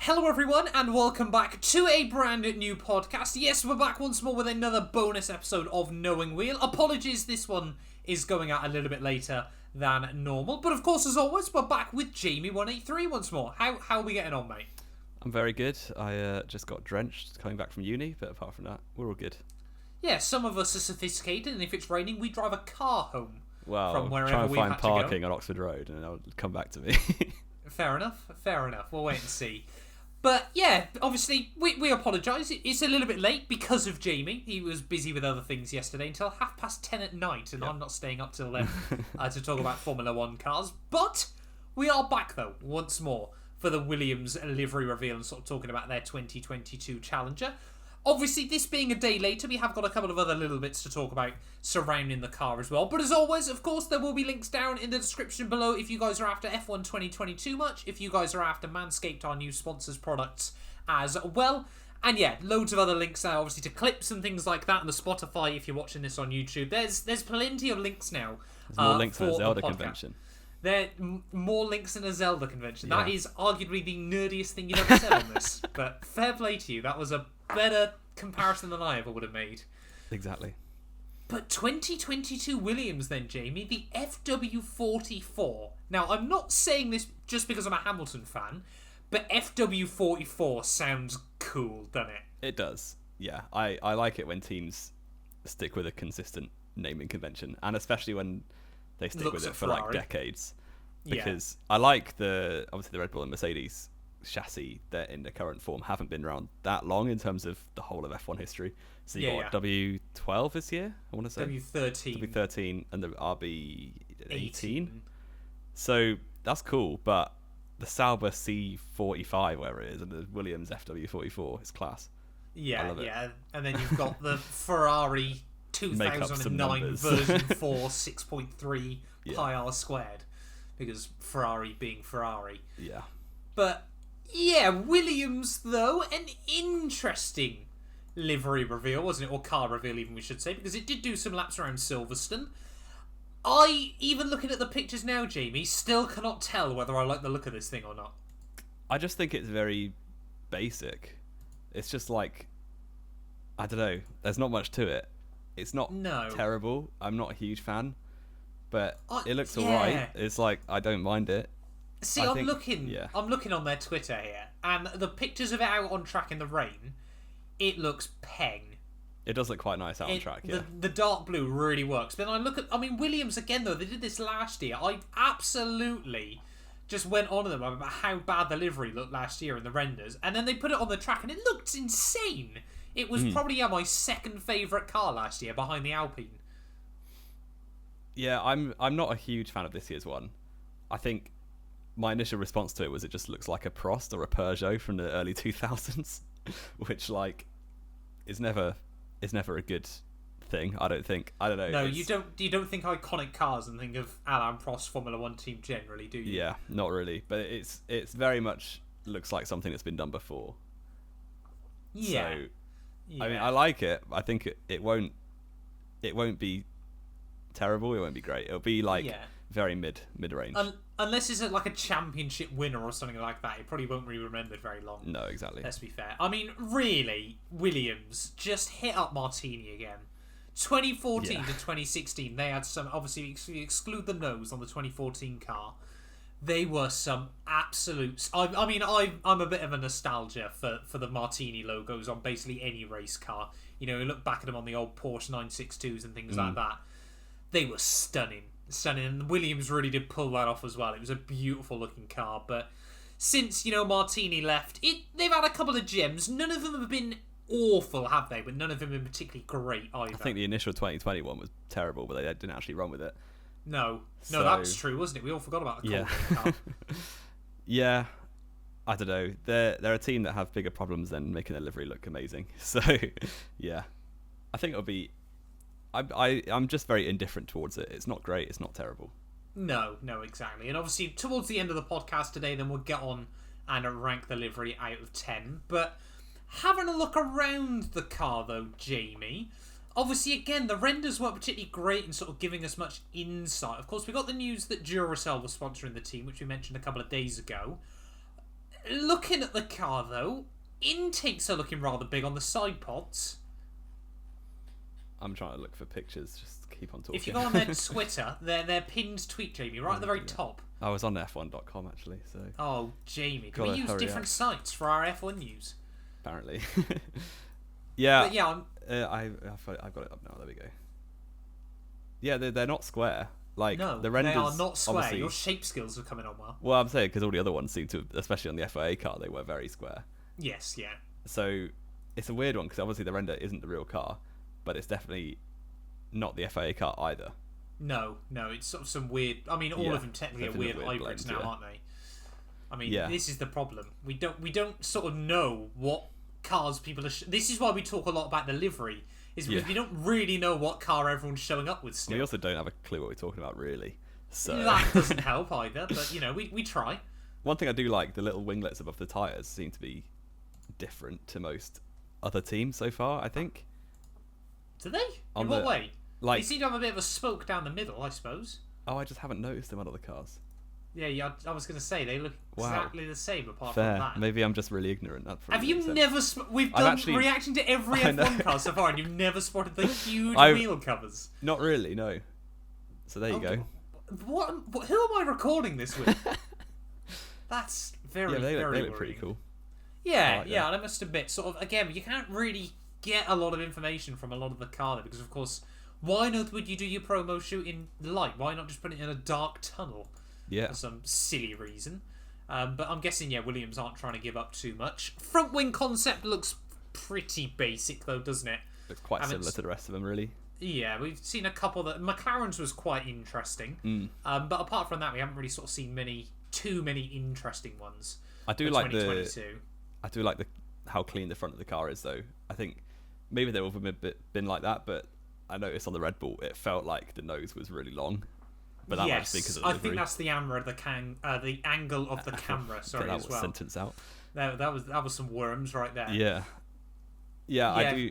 Hello everyone and welcome back to a brand new podcast. Yes, we're back once more with another bonus episode of Knowing Wheel. Apologies, this one is going out a little bit later than normal. But of course, as always, we're back with Jamie183 once more. How are we getting on, mate? I'm very good. I just got drenched coming back from uni, but apart from that, we're all good. Yeah, some of us are sophisticated, and if it's raining, we drive a car home from wherever try and we've find had to go. parking on Oxford Road, and it'll come back to me. Fair enough. We'll wait and see. But yeah, obviously, we apologise. It's a little bit late because of Jamie. He was busy with other things yesterday until 10:30 at night, and I'm not staying up till then to talk about Formula 1 cars. But we are back, though, once more for the Williams livery reveal and sort of talking about their 2022 Challenger. Obviously, this being a day later, we have got a couple of other little bits to talk about surrounding the car as well. But as always, of course, there will be links down in the description below if you guys are after F1 2022 much, if you guys are after Manscaped, our new sponsors products as well. And yeah, loads of other links there, obviously, to clips and things like that, and the Spotify if you're watching this on YouTube. There's plenty of links now. There's more links than a Zelda convention. There more links than a Zelda convention. Yeah. That is arguably the nerdiest thing you've ever said on this. But fair play to you. That was a better comparison than I ever would have made. Exactly. But 2022 Williams then, Jamie, the FW44. Now, I'm not saying this just because I'm a Hamilton fan, but FW44 sounds cool, doesn't it? It does. Yeah, I like it when teams stick with a consistent naming convention, and especially when they stick with it for like decades. Because I like obviously the Red Bull and Mercedes chassis that in the current form haven't been around that long in terms of the whole of F1 history. So you got W12 this year, I want to say. W13 and the RB18. So that's cool, but the Sauber C45, wherever it is, and the Williams FW44 is class. Yeah. And then you've got the Ferrari 2009 version 4 6.3 pi r squared, because Ferrari being Ferrari. Yeah. But yeah, Williams though, an interesting livery reveal, wasn't it? Or car reveal even, we should say, because it did do some laps around Silverstone. I, even looking at the pictures now, Jamie, still cannot tell whether I like the look of this thing or not. I just think it's very basic. It's just like, I don't know, there's not much to it. It's not terrible. I'm not a huge fan, but it looks alright. It's like, I don't mind it. See, I'm looking on their Twitter here, and the pictures of it out on track in the rain, it looks peng. It does look quite nice out on track, yeah. The dark blue really works. Then I look at, Williams again though, they did this last year. I absolutely just went on to them about how bad the livery looked last year in the renders, and then they put it on the track and it looked insane. It was probably my second favourite car last year behind the Alpine. Yeah, I'm not a huge fan of this year's one. I think my initial response to it was it just looks like a Prost or a Peugeot from the early 2000s, which like is never a good thing. I don't know. No, you don't think iconic cars and think of Alain Prost Formula 1 team generally, do you? Yeah, not really. But it's very much looks like something that's been done before. Yeah. So, I mean, I like it. I think it won't be terrible. It won't be great. It'll be like very mid-range. Unless it's like a championship winner or something like that, it probably won't be remembered very long. No, exactly. Let's be fair. I mean, really, Williams just hit up Martini again. 2014 to 2016, they had some, obviously, if you exclude the nose on the 2014 car, they were some absolutes. I'm a bit of a nostalgia for the Martini logos on basically any race car. You know, you look back at them on the old Porsche 962s and things like that. They were stunning. And Williams really did pull that off as well. It was a beautiful looking car. But since, Martini left, they've had a couple of gems. None of them have been awful, have they? But none of them have been particularly great either. I think the initial 2021 was terrible, but they didn't actually run with it. No, that's true, wasn't it? We all forgot about the car. Yeah, I don't know. They're a team that have bigger problems than making their livery look amazing. So, yeah, I think it'll be. I'm just very indifferent towards it. It's not great. It's not terrible. No, exactly. And obviously, towards the end of the podcast today, then we'll get on and rank the livery out of 10. But having a look around the car, though, Jamie. Obviously, again, the renders weren't particularly great in sort of giving us much insight. Of course, we got the news that Duracell was sponsoring the team, which we mentioned a couple of days ago. Looking at the car, though, intakes are looking rather big on the side pods. I'm trying to look for pictures. Just keep on talking. If you go on their Twitter, their pinned tweet, Jamie, right at the very top. I was on F1.com actually, so. Oh, Jamie, can we use different sites for our F1 news? Apparently. Yeah. But yeah, I've got it up now. There we go. Yeah, they're not square. Like no, the renders, they are not square. obviously. Your shape skills are coming on well. Well, I'm saying because all the other ones seem to, especially on the FIA car, they were very square. Yes, yeah. So it's a weird one because obviously the render isn't the real car, but it's definitely not the FIA car either. No, it's sort of some weird. I mean, all of them technically are weird hybrids now, aren't they? I mean, this is the problem. We don't sort of know what cars people are. This is why we talk a lot about the livery. Is because we don't really know what car everyone's showing up with still. We also don't have a clue what we're talking about, really. So that doesn't help either, but we try. One thing I do like, the little winglets above the tyres seem to be different to most other teams so far, I think. Do they? In what way? They seem to have a bit of a spoke down the middle, I suppose. Oh, I just haven't noticed them on other cars. Yeah, I was going to say, they look exactly the same apart Fair. from that. Maybe I'm just really ignorant. Have you never... We've done reaction to every F1 car so far, and you've never spotted the huge wheel covers. Not really, no. So there you go. What? Who am I recording this with? That's very, they very look pretty cool. Yeah, and I must admit, sort of, again, you can't really get a lot of information from a lot of the car there, because, of course, why not would you do your promo shoot in light? Why not just put it in a dark tunnel? Yeah. For some silly reason. But I'm guessing, Williams aren't trying to give up too much. Front wing concept looks pretty basic, though, doesn't it? Looks quite similar to the rest of them, really. Yeah, we've seen a couple that... McLaren's was quite interesting. But apart from that, we haven't really sort of seen too many interesting ones. I do like how clean the front of the car is, though. I think maybe they've all been like that, but I noticed on the Red Bull, it felt like the nose was really long. But that might be because of the livery. I think that's the the angle of the camera. Sorry, that as well. Sentence out. That was some worms right there. Yeah.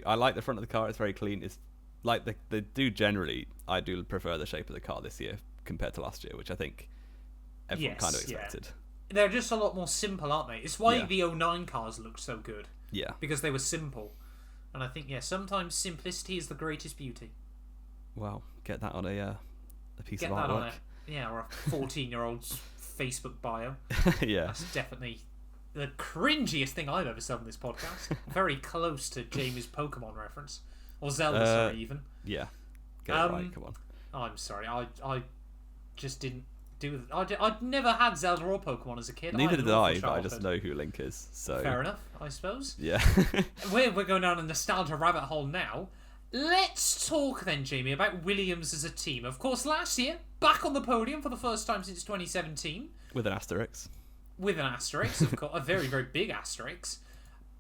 I like the front of the car. It's very clean. It's like they do generally. I do prefer the shape of the car this year compared to last year, which I think everyone kind of expected. Yeah. They're just a lot more simple, aren't they? It's why the 09 cars looked so good. Yeah. Because they were simple, and I think sometimes simplicity is the greatest beauty. Well, get that on a piece of artwork. Or a 14-year-old's Facebook bio. Yeah. That's definitely the cringiest thing I've ever said on this podcast. Very close to Jamie's Pokemon reference. Or Zelda, sorry, even. Yeah. Get it right, come on. I'm sorry, I just didn't do it. I'd never had Zelda or Pokemon as a kid. Neither did I, but I just know who Link is. So fair enough, I suppose. Yeah. We're going down a nostalgia rabbit hole now. Let's talk then, Jamie, about Williams as a team. Of course, last year, back on the podium for the first time since 2017. With an asterisk. With an asterisk, of course. A very, very big asterisk.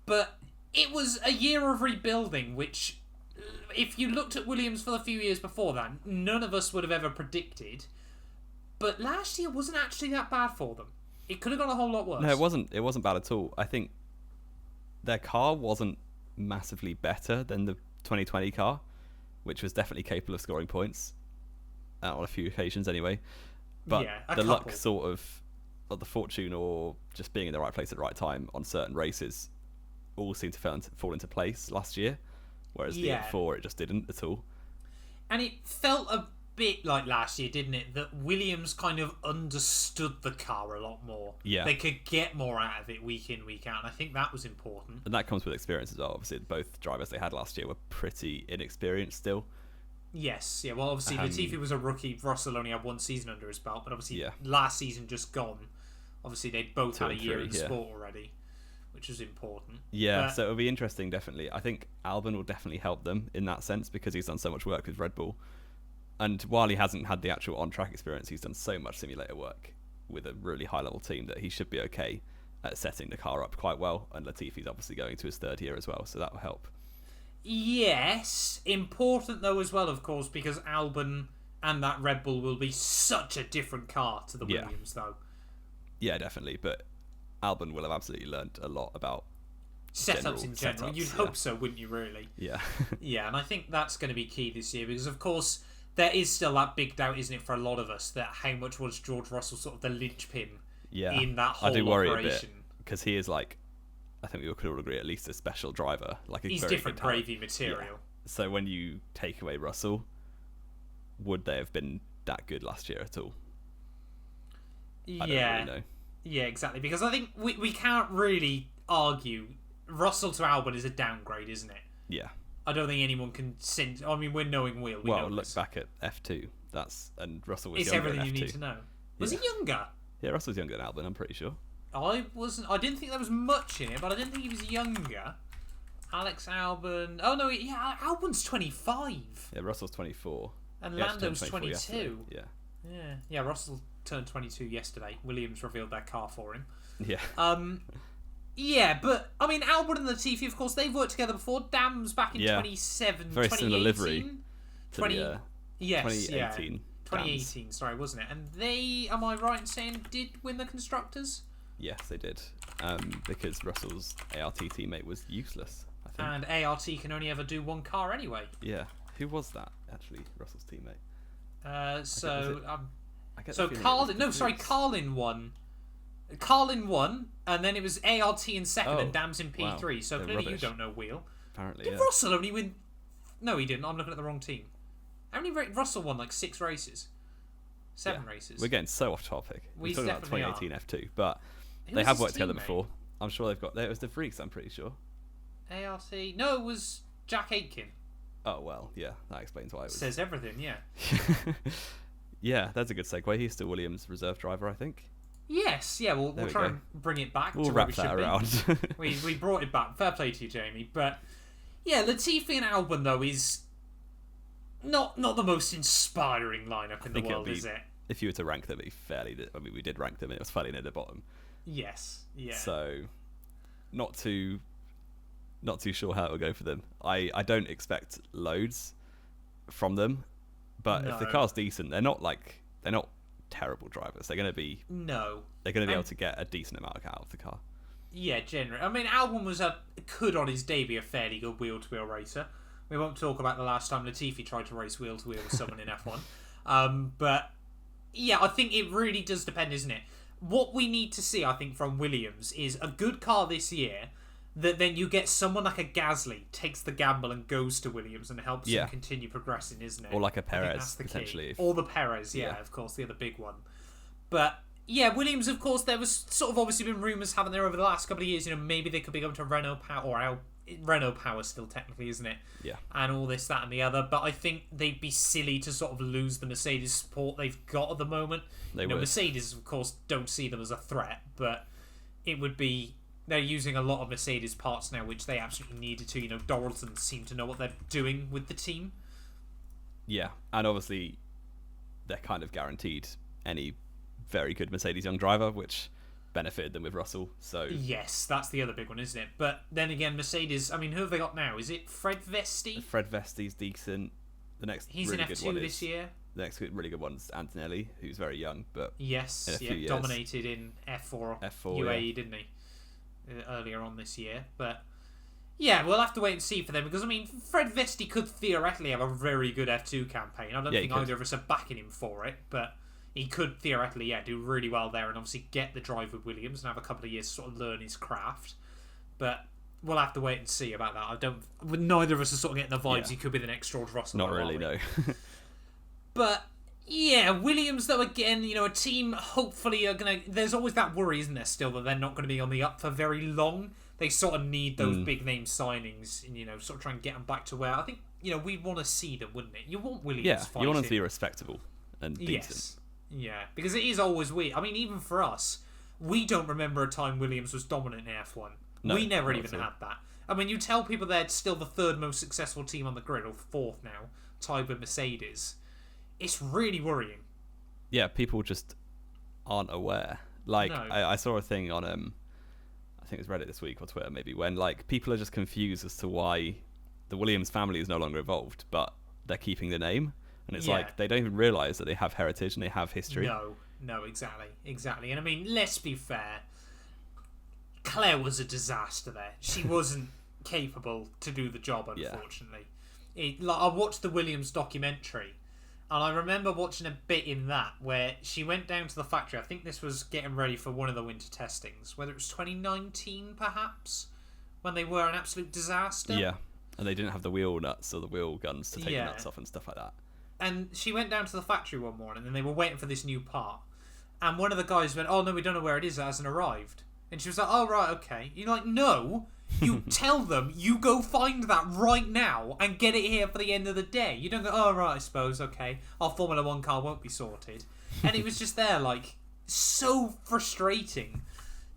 But it was a year of rebuilding, which, if you looked at Williams for the few years before that, none of us would have ever predicted. But last year wasn't actually that bad for them. It could have gone a whole lot worse. No, it wasn't. It wasn't bad at all. I think their car wasn't massively better than the 2020 car, which was definitely capable of scoring points on a few occasions anyway. But the luck sort of, or the fortune, or just being in the right place at the right time on certain races all seemed to fall into place last year, whereas the year before it just didn't at all. And it felt a bit like last year, didn't it, that Williams kind of understood the car a lot more. Yeah. They could get more out of it week in, week out, and I think that was important. And that comes with experience as well. Obviously, both drivers they had last year were pretty inexperienced still. Yes, yeah, well, obviously, Latifi was a rookie. Russell only had one season under his belt, but obviously, last season just gone. Obviously, they'd both had a year in sport already, which was important. Yeah, so it'll be interesting, definitely. I think Albon will definitely help them in that sense because he's done so much work with Red Bull. And while he hasn't had the actual on-track experience, he's done so much simulator work with a really high-level team that he should be okay at setting the car up quite well. And Latifi's obviously going to his third year as well, so that will help. Yes, important though as well, of course, because Albon and that Red Bull will be such a different car to the Williams, though. Yeah, definitely, but Albon will have absolutely learned a lot about setups in general. You'd hope so, wouldn't you, really? Yeah. Yeah, and I think that's going to be key this year because, of course, there is still that big doubt, isn't it, for a lot of us, that how much was George Russell sort of the linchpin in that whole operation? because he is like, I think we could all agree, at least a special driver. Like he's very different gravy material. Yeah. So when you take away Russell, would they have been that good last year at all? I don't really know. Yeah, exactly. Because I think we can't really argue Russell to Albon is a downgrade, isn't it? Yeah. I don't think anyone can sense. I mean, we're knowing Wheel. Look back at F2. And Russell was it's younger everything in you F2. need to know. Was he younger? Yeah, Russell's younger than Albon, I'm pretty sure. I didn't think there was much in it, but I didn't think he was younger. Alex Albon. Oh no, yeah, Albon's 25. Yeah, Russell's 24. And Lando's 22. Yeah. Yeah. Russell turned 22 yesterday. Williams revealed their car for him. Yeah. Yeah, but I mean, Albon and Latifi, of course, they've worked together before. Dam's back in 2018. Very similar livery. 2018. 2018, sorry, wasn't it? And they, am I right in saying, did win the constructors? Yes, they did. Because Russell's ART teammate was useless, I think. And ART can only ever do one car anyway. Yeah. Who was that, actually, Russell's teammate? Carlin won. Carlin won, and then it was ART in second and Dams in P3. Wow. So clearly you don't know Wheel. Apparently, Did Russell only win? No, he didn't. I'm looking at the wrong team. How many Russell won? Like 6 races, 7 races. We're getting so off topic. We're talking about 2018 F2, but they have worked together before. I'm sure they've got. It was the Freaks. I'm pretty sure. ART. No, it was Jack Aitken. Oh well, yeah, that explains why it was. Says everything. Yeah. Yeah, that's a good segue. He's still Williams' reserve driver, I think. Yes, yeah, we'll try and bring it back to wrap where we that should around. be. We brought it back. Fair play to you, Jamie. But yeah, Latifi and Albon though is not the most inspiring lineup in the world, is it? If you were to rank them, we did rank them, and it was fairly near the bottom. Yes, yeah. So, not too sure how it will go for them. I don't expect loads from them, but if the car's decent, they're not terrible drivers. They're going to be able to get a decent amount out of the car. Yeah, generally. I mean, Albon could on his day be a fairly good wheel-to-wheel racer. We won't talk about the last time Latifi tried to race wheel-to-wheel with someone in F1. But yeah, I think it really does depend, isn't it? What we need to see, I think, from Williams is a good car this year that then you get someone like a Gasly takes the gamble and goes to Williams and helps him continue progressing, isn't it? Or like a Perez, potentially. Or the Perez, of course, the other big one. But yeah, Williams, of course, there was sort of obviously been rumours, haven't there, over the last couple of years, maybe they could be going to Renault Power, or Renault Power still technically, isn't it? Yeah. And all this, that and the other. But I think they'd be silly to sort of lose the Mercedes support they've got at the moment. Mercedes, of course, don't see them as a threat, but it would be... They're using a lot of Mercedes parts now, which they absolutely needed to. Doralton seem to know what they're doing with the team. Yeah, and obviously they're kind of guaranteed any very good Mercedes young driver, which benefited them with Russell. So yes, that's the other big one, isn't it? But then again, Mercedes, I mean, who have they got now? Is it Fred Vesti? Fred Vesti's decent. He's in F2 this year. The next really good one's Antonelli, who's very young, but dominated in F4 UAE, didn't he? Earlier on this year, but yeah, we'll have to wait and see for them, because I mean, Fred Vesti could theoretically have a very good F2 campaign. I don't think either of us are backing him for it, but he could theoretically do really well there, and obviously get the drive with Williams and have a couple of years to sort of learn his craft. But we'll have to wait and see about that. Neither of us are sort of getting the vibes he could be the next George Russell. Not really, no. But yeah, Williams, though, again, a team hopefully are going to... There's always that worry, isn't there, still, that they're not going to be on the up for very long. They sort of need those big-name signings and, sort of try and get them back to where... I think, we'd want to see them, wouldn't it? You want Williams fighting. You want them to be respectable and decent. Yes. Yeah, because it is always weird. I mean, even for us, we don't remember a time Williams was dominant in F1. No, we never even had that. I mean, you tell people they're still the third most successful team on the grid, or fourth now, tied with Mercedes. It's really worrying. Yeah, people just aren't aware. Like, no. I saw a thing on, I think it was Reddit this week or Twitter maybe, when like people are just confused as to why the Williams family is no longer involved, but they're keeping the name. And it's like, they don't even realise that they have heritage and they have history. No, exactly. And I mean, let's be fair. Claire was a disaster there. She wasn't capable to do the job, unfortunately. I watched the Williams documentary, And I remember watching a bit in that where she went down to the factory. I think this was getting ready for one of the winter testings, whether it was 2019 perhaps, when they were an absolute disaster. Yeah, and they didn't have the wheel nuts or the wheel guns to take the nuts off and stuff like that. And she went down to the factory one morning and they were waiting for this new part. And one of the guys went, "Oh no, we don't know where it is, it hasn't arrived." And she was like, "Oh right, okay." You're like, "No, you tell them you go find that right now and get it here for the end of the day." You don't go, "Oh right, I suppose, okay, our Formula 1 car won't be sorted." And it was just there, like, so frustrating.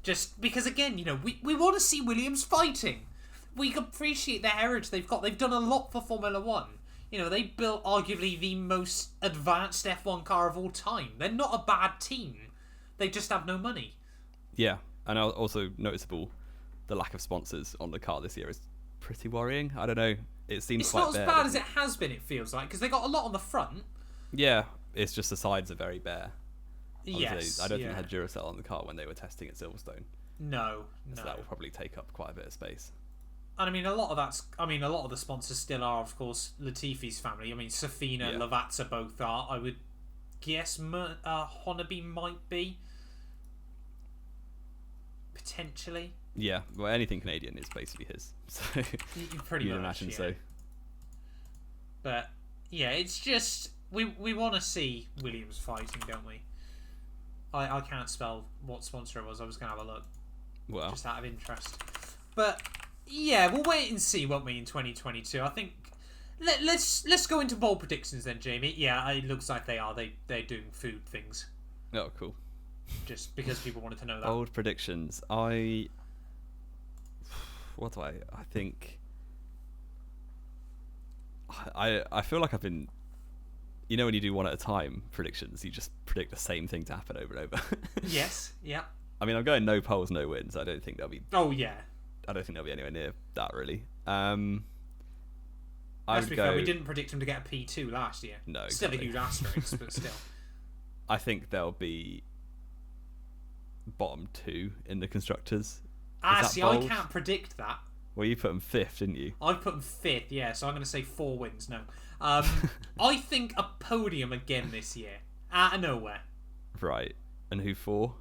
Just because, again, you know, we want to see Williams fighting. We appreciate the heritage they've got. They've done a lot for Formula 1. You know, they built arguably the most advanced F1 car of all time. They're not a bad team. They just have no money. Yeah, and also noticeable, the lack of sponsors on the car this year is pretty worrying. I don't know. It seems it's quite not as bad as it has been, it feels like, because they got a lot on the front. Yeah, it's just the sides are very bare. Obviously, Yes. I don't think they had Duracell on the car when they were testing at Silverstone. No. So that will probably take up quite a bit of space. And I mean, a lot of the sponsors still are, of course, Latifi's family. I mean, Safina, Lavazza both are. I would guess Honaby might be. Potentially. Yeah, well, anything Canadian is basically his. So pretty you'd much, imagine so. But yeah, it's just we want to see Williams fighting, don't we? I can't spell what sponsor it was. I was gonna have a look, just out of interest. But yeah, we'll wait and see, won't we, in 2022? I think let's go into bold predictions then, Jamie. Yeah, it looks like they're doing food things. Oh, cool. Just because people wanted to know that. Bold predictions. I think I feel like I've been, you know, when you do one at a time predictions, you just predict the same thing to happen over and over. Yes, yeah. I mean, I'm going no polls, no wins. I don't think there'll be. Oh yeah. I don't think they'll be anywhere near that, really. Let's be fair, we didn't predict him to get a P2 last year. No, still exactly. a huge asterisk, but still. I think they'll be bottom 2 in the constructors. See, I can't predict that. Well, you put them 5th, didn't you? I put them 5th, yeah, so I'm going to say 4 wins. No. I think a podium again this year. Out of nowhere. Right. And who for?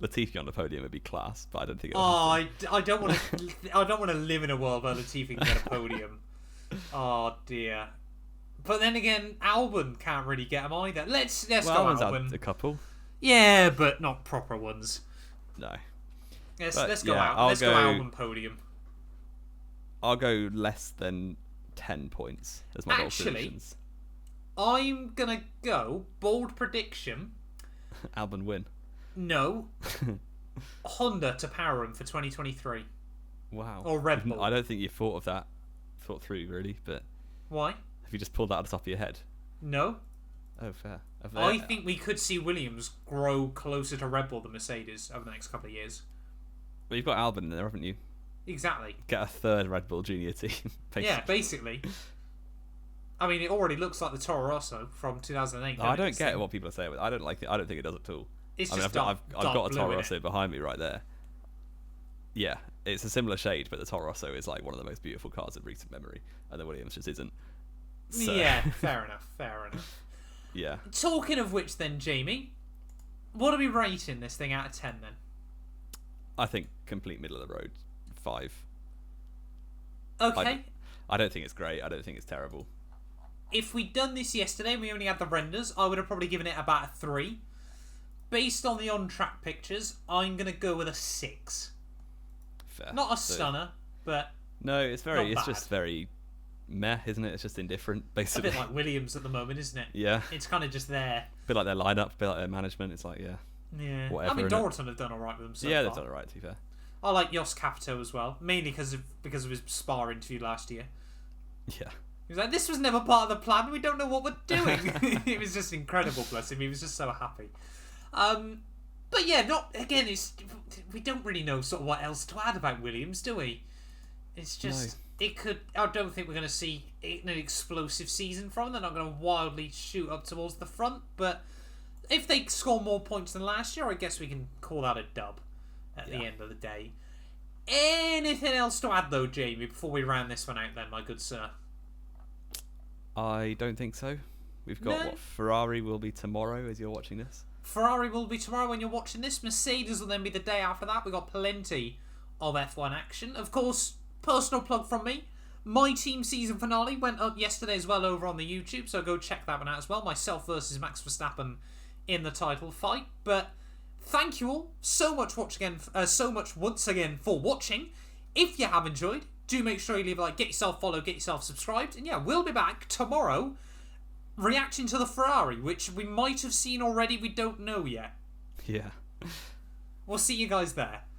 Latifi on the podium would be class, but I don't think it'll I don't want to. I don't want to live in a world where Latifi can get a podium. Oh dear. But then again, Albon can't really get them either. Let's go Albon. Had a couple. Yeah, but not proper ones. No. Let's go out. Let's go Albon podium. I'll go less than 10 points as my bold predictions. I'm gonna go bold prediction. Albon win. No. Honda to power him for 2023. Wow. Or Red Bull. I don't think you thought through really, but why? Have you just pulled that out of the top of your head? No. Oh, fair. I think we could see Williams grow closer to Red Bull than Mercedes over the next couple of years. Well, you've got Albon in there, haven't you? Exactly. Get a third Red Bull junior team. Basically. Yeah, basically. I mean, it already looks like the Toro Rosso from 2008. No, I don't get what people are saying. I don't like it. I don't think it does at all. It's I've dark got a Toro blue, Rosso behind me right there. Yeah, it's a similar shade, but the Toro Rosso is like one of the most beautiful cars in recent memory, and the Williams just isn't. So. Yeah, fair enough. Yeah. Talking of which, then, Jamie, what are we rating this thing out of 10 then? I think complete middle of the road, 5. Okay. I don't think it's great. I don't think it's terrible. If we'd done this yesterday and we only had the renders, I would have probably given it about a 3. Based on the on-track pictures, I'm going to go with a 6. Fair. Not a stunner, but no, it's just very meh, isn't it? It's just indifferent, basically. A bit like Williams at the moment, isn't it? Yeah. It's kind of just there. A bit like their lineup, a bit like their management. It's like, yeah. Whatever, I mean, Dorton have done alright with them so far. they've done alright, to be fair. I like Jos Capito as well, mainly because of his Spa interview last year. Yeah. He was like, "This was never part of the plan. We don't know what we're doing." It was just incredible, bless him. He was just so happy. But yeah, we don't really know sort of what else to add about Williams, do we? It's just I don't think we're going to see an explosive season from them. They're not going to wildly shoot up towards the front, but if they score more points than last year, I guess we can call that a dub at the end of the day. Anything else to add though, Jamie, before we round this one out then, my good sir? I don't think so. We've got what Ferrari will be tomorrow as you're watching this. Ferrari will be tomorrow when you're watching this. Mercedes will then be the day after that. We've got plenty of F1 action. Of course, personal plug from me. My team season finale went up yesterday as well over on the YouTube, so go check that one out as well. Myself versus Max Verstappen in the title fight. But thank you all so much once again for watching. If you have enjoyed, do make sure you leave a like, get yourself followed, get yourself subscribed, and yeah, we'll be back tomorrow reacting to the Ferrari, which we might have seen already. We don't know yet. Yeah. We'll see you guys there.